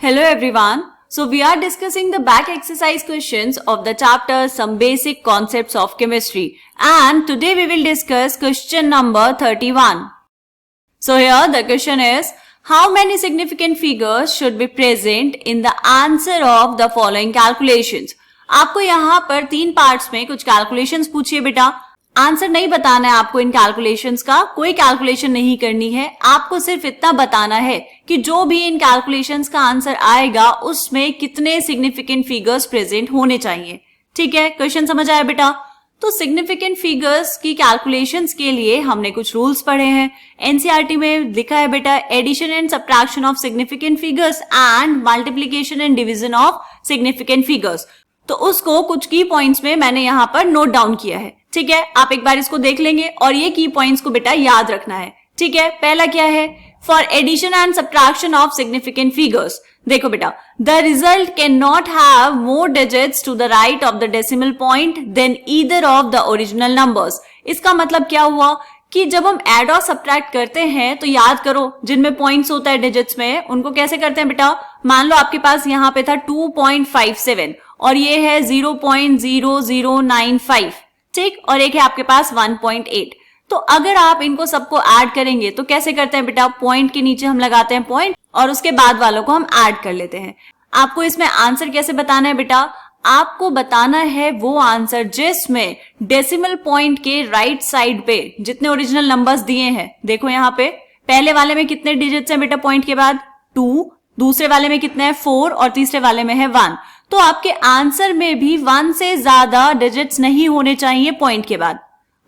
Hello everyone. So we are discussing the back exercise questions of the chapter Some Basic Concepts of Chemistry, and today we will discuss question number 31. So here the question is, how many significant figures should be present in the answer of the following calculations? आपको यहाँ पर 3 parts में कुछ calculations पूछिए बेटा. Answer नहीं बताना है आपको इन कैलकुलेशंस का, कोई कैलकुलेशन नहीं करनी है. आपको सिर्फ इतना बताना है कि जो भी इन कैलकुलेशंस का आंसर आएगा उसमें कितने सिग्निफिकेंट फिगर्स प्रेजेंट होने चाहिए. ठीक है, क्वेश्चन समझ आया बेटा? तो सिग्निफिकेंट फिगर्स की कैलकुलेशंस के लिए हमने कुछ रूल्स पढ़े हैं. एनसीईआरटी में लिखा है बेटा, addition and subtraction of significant figures and multiplication and division of significant figures. तो उसको कुछ की पॉइंट्स में मैंने यहाँ पर नोट डाउन किया है. ठीक है, आप एक बार इसको देख लेंगे और ये की पॉइंट्स को बेटा याद रखना है. ठीक है, पहला क्या है? For addition and subtraction of significant figures. देखो बेटा, the result can not have more digits to the right of the decimal point than either of the original numbers. इसका मतलब क्या हुआ कि जब हम ऐड और सब्ट्रैक्ट करते हैं तो याद करो, जिनमें पॉइंट्स होता है डिजिट्स में, उनको कैसे करते हैं बेटा? मान लो आपके पास यहाँ पे था 2.57 और ये है 0.0095. ठीक, और एक है आपके पास 1.8. तो अगर आप इनको सबको ऐड करेंगे तो कैसे करते हैं बेटा? पॉइंट के नीचे हम लगाते हैं पॉइंट और उसके बाद वालों को हम ऐड कर लेते हैं. आपको इसमें आंसर कैसे बताना है बेटा? आपको बताना है वो आंसर जिसमें डेसिमल पॉइंट के राइट साइड पे जितने ओरिजिनल नंबर्स दिए हैं. देखो यहाँ पे पहले वाले में कितने डिजिट्स हैं बेटा? पॉइंट के बाद 2, दूसरे वाले में कितने हैं? 4 और तीसरे वाले में है 1. तो आपके आंसर में भी 1 से ज्यादा डिजिट्स नहीं होने चाहिए पॉइंट के बाद.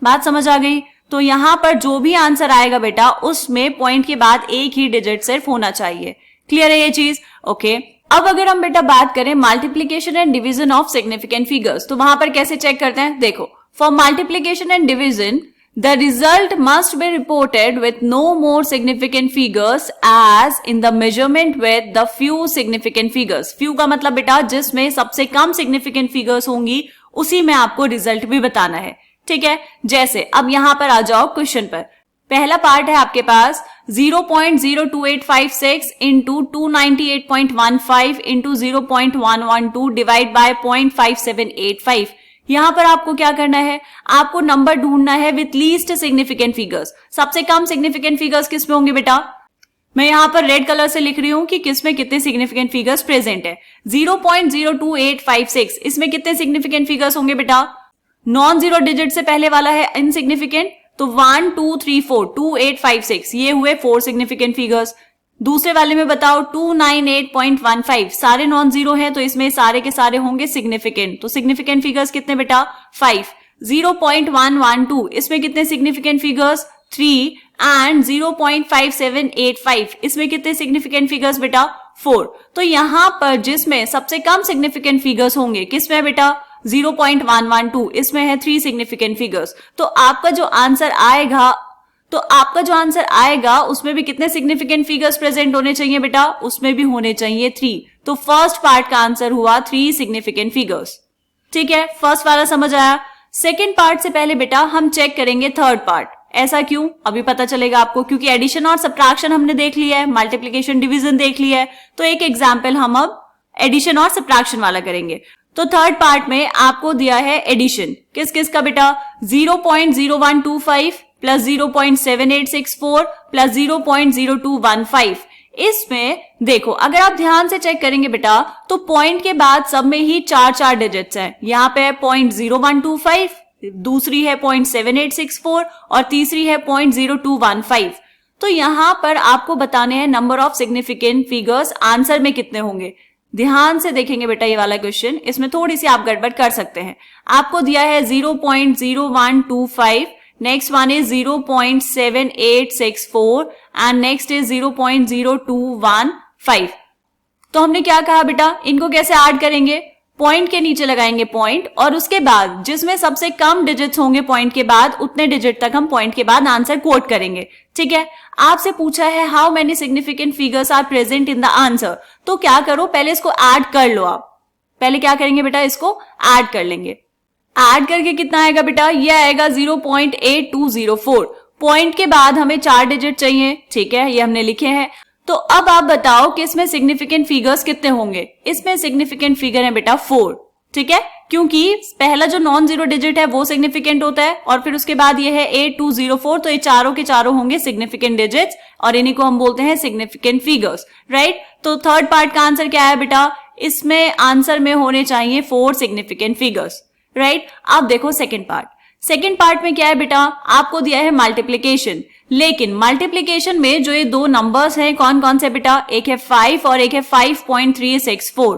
बात समझ आ गई? तो यहाँ पर जो भी आंसर आएगा बेटा उसमें पॉइंट के बाद एक ही डिजिट सिर्फ होना चाहिए. क्लियर है ये चीज? ओके. अब अगर हम बेटा बात करें multiplication and division of significant figures, तो वहां पर कैसे चेक करते हैं? देखो, for multiplication and division the result must be reported with no more significant figures as in the measurement with the few significant figures. few का मतलब बेटा जिसमें सबसे कम significant figures होंगी उसी में आपको रिजल्ट भी बताना है. ठीक है, जैसे अब यहां पर आ जाओ क्वेश्चन पर. पहला पार्ट है आपके पास 0.02856 इंटू 298.15 इंटू 0.112 डिवाइड बाय 0.5785. यहां पर आपको क्या करना है? आपको नंबर ढूंढना है विथ लीस्ट सिग्निफिकेंट फिगर्स. सबसे कम सिग्निफिकेंट फिगर्स किस में होंगे बेटा? मैं यहां पर रेड कलर से लिख रही हूं कि किसमें कितने सिग्निफिकेंट फिगर्स प्रेजेंट है. 0.02856, इसमें कितने सिग्निफिकेंट फिगर्स होंगे बेटा? नॉन जीरो डिजिट से पहले वाला है इनसिग्निफिकेंट, तो 1 2 3 4 2856 ये हुए 4 सिग्निफिकेंट फिगर्स. दूसरे वाले में बताओ 298.15, सारे नॉन जीरो हैं तो इसमें सारे के सारे होंगे सिग्निफिकेंट. तो सिग्निफिकेंट फिगर्स कितने बेटा? 5. 0.112, इसमें कितने सिग्निफिकेंट फिगर्स? 3. एंड 0.5785, इसमें कितने सिग्निफिकेंट फिगर्स बेटा? 4. तो यहां पर जिसमें सबसे कम सिग्निफिकेंट फिगर्स होंगे किसमें बेटा? 0.112, इसमें है 3 सिग्निफिकेंट फिगर्स. तो आपका जो आंसर आएगा उसमें भी कितने सिग्निफिकेंट फिगर्स प्रेजेंट होने चाहिए बेटा? उसमें भी होने चाहिए 3. तो फर्स्ट पार्ट का आंसर हुआ 3 सिग्निफिकेंट फिगर्स. ठीक है, फर्स्ट वाला समझ आया. सेकेंड पार्ट से पहले बेटा हम चेक करेंगे थर्ड पार्ट. ऐसा क्यों? अभी पता चलेगा आपको, क्योंकि एडिशन और सब्ट्रैक्शन हमने देख लिया है, मल्टीप्लीकेशन डिवीजन देख लिया है. तो एक एग्जाम्पल हम अब एडिशन और सब्ट्रैक्शन वाला करेंगे. तो थर्ड पार्ट में आपको दिया है एडिशन. किस किस का बेटा? 0.0125 प्लस 0.7864 प्लस 0.0215. इसमें देखो, अगर आप ध्यान से चेक करेंगे बेटा तो पॉइंट के बाद सब में ही 4 डिजिट्स हैं. यहाँ पे है 0.0125, दूसरी है 0.7864 और तीसरी है 0.0215. तो यहां पर आपको बताने हैं number of significant figures answer में कितने होंगे. ध्यान से देखेंगे बेटा ये वाला क्वेश्चन, इसमें थोड़ी सी आप गड़बड़ कर सकते हैं. आपको दिया है 0.0125, next one is 0.7864 and next is 0.0215. तो हमने क्या कहा बेटा? इनको कैसे ऐड करेंगे? पॉइंट के नीचे लगाएंगे पॉइंट और उसके बाद जिसमें सबसे कम डिजिट्स होंगे पॉइंट के बाद उतने डिजिट तक हम पॉइंट के बाद आंसर कोट करेंगे. ठीक है, आपसे पूछा है how many significant figures are present in the answer. तो क्या करो, पहले इसको ऐड कर लो. आप पहले क्या करेंगे बेटा? इसको ऐड कर लेंगे. ऐड करके कितना आएगा बेटा? ये आएगा 0.8204. पॉइंट के बाद हमें 4 डिजिट चाहिए. ठीक है, ये हमने लिखे हैं. तो अब आप बताओ कि इसमें सिग्निफिकेंट फिगर्स कितने होंगे। इसमें सिग्निफिकेंट फिगर है बेटा 4, ठीक है, क्योंकि पहला जो नॉन जीरो डिजिट है वो सिग्निफिकेंट होता है और फिर उसके बाद ये है 8204, तो ये चारों के चारों होंगे सिग्निफिकेंट डिजिट्स और इन्हीं को हम बोलते हैं सिग्निफिकेंट फिगर्स, राइट। तो थर्ड पार्ट का आंसर क्या है बेटा, इसमें आंसर में होने चाहिए 4 सिग्निफिकेंट फिगर्स, राइट। अब देखो सेकेंड पार्ट में क्या है बेटा, आपको दिया है मल्टीप्लीकेशन, लेकिन मल्टीप्लीकेशन में जो ये दो नंबर्स हैं कौन कौन से बेटा, एक है 5 और एक है 5.364।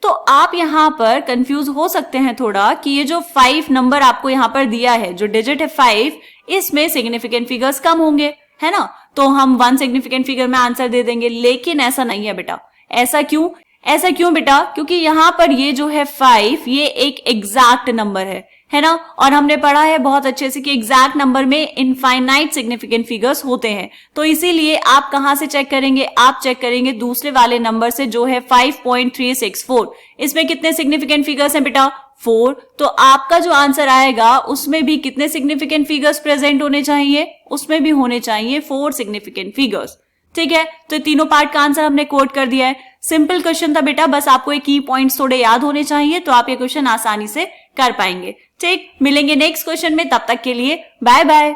तो आप यहां पर कंफ्यूज हो सकते हैं थोड़ा कि ये जो 5 नंबर आपको यहां पर दिया है, जो डिजिट है 5, इसमें सिग्निफिकेंट फिगर्स कम होंगे, है ना, तो हम 1 सिग्निफिकेंट फिगर में आंसर दे देंगे, लेकिन ऐसा नहीं है बेटा। ऐसा क्यों बेटा, क्योंकि यहां पर ये जो है 5 ये एक एग्जैक्ट नंबर है ना, और हमने पढ़ा है बहुत अच्छे से कि एग्जैक्ट नंबर में इनफाइनाइट सिग्निफिकेंट फिगर्स होते हैं। तो इसीलिए आप कहां से चेक करेंगे, आप चेक करेंगे दूसरे वाले नंबर से जो है 5.364। इसमें कितने सिग्निफिकेंट फिगर्स हैं बेटा, 4। तो आपका जो आंसर आएगा उसमें भी कितने सिग्निफिकेंट फिगर्स प्रेजेंट होने चाहिए, उसमें भी होने चाहिए 4 सिग्निफिकेंट फिगर्स, ठीक है। तो तीनों पार्ट का आंसर हमने कोट कर दिया है। सिंपल क्वेश्चन था बेटा, बस आपको ये की पॉइंट्स थोड़े याद होने चाहिए तो आप ये क्वेश्चन आसानी से कर पाएंगे। ठीक, मिलेंगे नेक्स्ट क्वेश्चन में, तब तक के लिए बाय बाय।